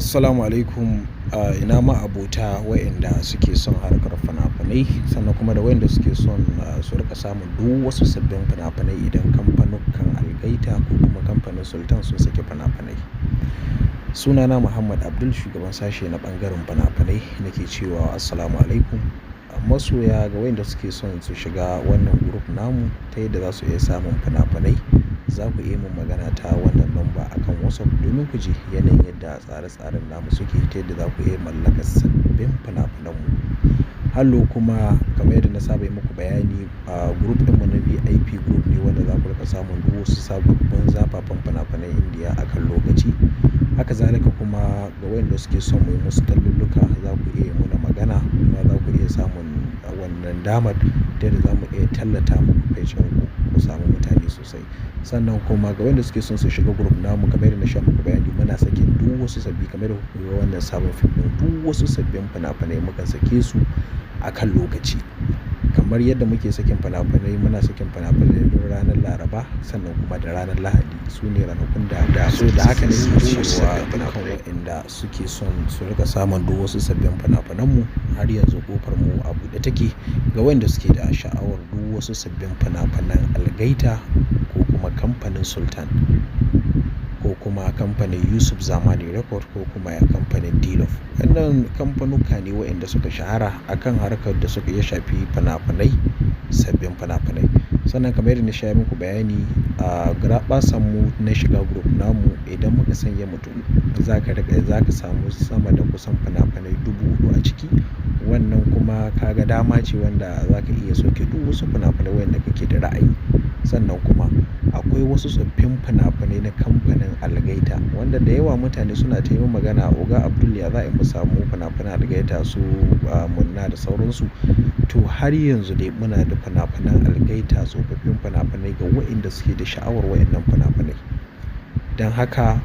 Assalamu alaikum. Ina ma'abota wa'inda suke son harkar fina-finai sannan kuma da wa'inda suke son su rika samun duk wasu sabbin fina-finai idan kamfanukan Algaita ko kuma kamfanin Sultan sun saki fina-finai. Sunana Muhammad Abdul, shugaban sashe na ɓangaren fina-finai, nake cewa assalamu alaikum. Masoya ga wa'inda suke son su shiga wannan group namu ta yadda za su iya samun fina-finai, za ku iya mun magana ta wannan lamba akan WhatsApp domin ku ji yanayin yadda tsare-tsaren namu suke ta yadda za ku iya mallakar sabbin fina-finanmu. Hallo kuma kamar yadda na saba yi muku bayani, group ɗinmu na VIP group ne wanda za ku rika samun duk wasu sababbin zafafan fina-finan Indiya akan lokaci. Haka zalika kuma ga wayanda suke son mu yi musu talluluka, za ku iya muna magana kuma za ku iya samun wannan damar ta yadda za mu iya tallata muku page ɗinku ku samu mutane sosai. Sannan kuma ga wanda suke son su shiga group namu, kamar yadda na sha muku bayani, muna sakin duk wasu sabbi kamar da kuka ga wannan sabon fim ɗin, duk wasu sabbin fina-finai mukan sake su akan lokaci. Kamar yadda muke sakin fina-finai, muna sakin fina-finai duk ranar Laraba sannan kuma da ranar Lahadi. Su ne ranakun da so da haka ne muke cewa dukkan wa'inda suke son su rika samun duk wasu sabbin fina-finanmu, har yanzu ƙofar mu a buɗe take ga wayanda suke da sha'awar duk wasu sabbin fina-finan Algaita ko kuma kamfanin Sultan ko kuma kamfanin Yusuf Zamani Record ko kuma kamfanin Dilof. Wannan kamfanuka ne wa'inda suka shahara akan harkar da suka iya shafi fina-finai, sabbin fina-finai. Sannan kamar yadda na sha muku bayani, garaɓasan mu na shiga group namu, idan muka sanya mutum za ka samu sama da kusan fina-finai 4,000 a ciki. Wannan kuma kaga dama ce wanda za ka iya sauke duk wasu fina-finai wanda kake da ra'ayi. Sannan kuma akwai wasu tsoffin fina-finai na kamfanin Algaita wanda da yawa mutane suna ta yi min magana, Oga Abdul ya za a yi mu samu fina-finan Algaita su Munna da sauransu. To har yanzu dai muna da fina-finan Algaita, tsofaffin fina-finai ga wa'inda suke da sha'awar wa'innan fina-finai. Don haka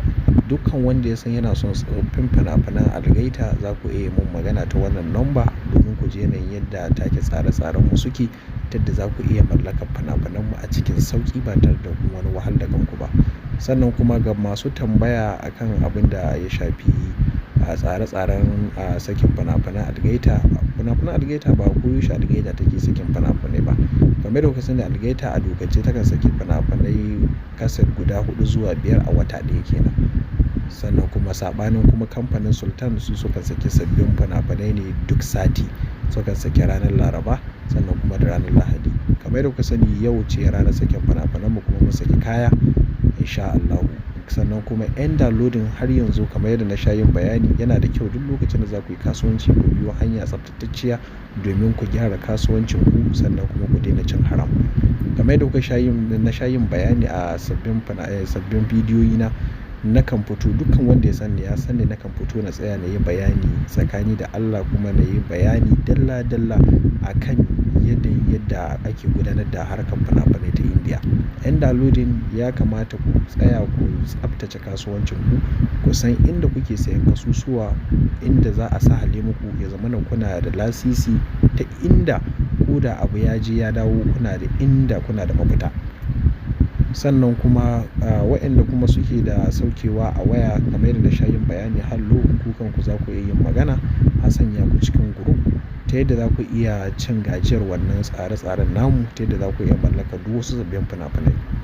dukkan wanda ya san yana son tsofaffin fina-finan Algaita, za ku iya mun magana ta wannan lamba domin ku ji yanayin yadda take tsare-tsarenmu suke, ta yadda za ku iya mallakar fina-finanmu a cikin sauƙi ba tare da kun wani wahal da kanku ba. Sannan kuma ga masu tambaya akan abin da ya shafi tsare-tsaren sakin fina-finan Algaita, fina-finan Algaita ba koyaushe Algaita take sakin fina-finai ba. Kamar da kuka sani, Algaita a dokance takan saki fina-finai kaset guda 4 zuwa 5 a wata ɗaya kenan. Sannan kuma saɓanin kuma kamfanin Sultan, su sukan saki sabbin fina-finai ne duk sati. Sukan saki ranar Laraba sannan kuma da ranar Lahadi. Kamar da kuka sani, yau ce ranar sakin fina-finanmu kuma mun saki kaya insha Allahu. Sannan kuma 'yan downloading har yanzu kamar yadda na sha yin bayani, yana da kyau duk lokacin da za ku yi kasuwanci ku biyo hanya tsaftatacciya domin ku gyara kasuwancinku sannan kuma ku daina cin haram. Kamar yadda na sha yin bayani a sabbin bidiyoyi na, nakan fito, dukkan wanda ya sani nakan fito na tsaya na yi bayani tsakani da Allah, kuma na yi bayani dalla-dalla akan yadda ake gudanar da harkar fina-finai ta Indiya. 'Yan downloading ya kamata ku tsaya ku tsaftace kasuwancinku, ku san inda kuke sayan kasusuwa, inda za a sahale muku ya zamana kuna da lasisi, ta inda ko da abu ya je ya dawo kuna da mafita. Sannan kuma waɗanda kuma suke da saukewa a waya, kamar yadda na sha yin bayani, hallo ku kanku za ku iya yin magana a sanya ku cikin group ta yadda za ku iya cin gajiyar wannan tsare-tsaren namu, ta yadda za ku iya mallakar duk wasu sabbin fina-finai.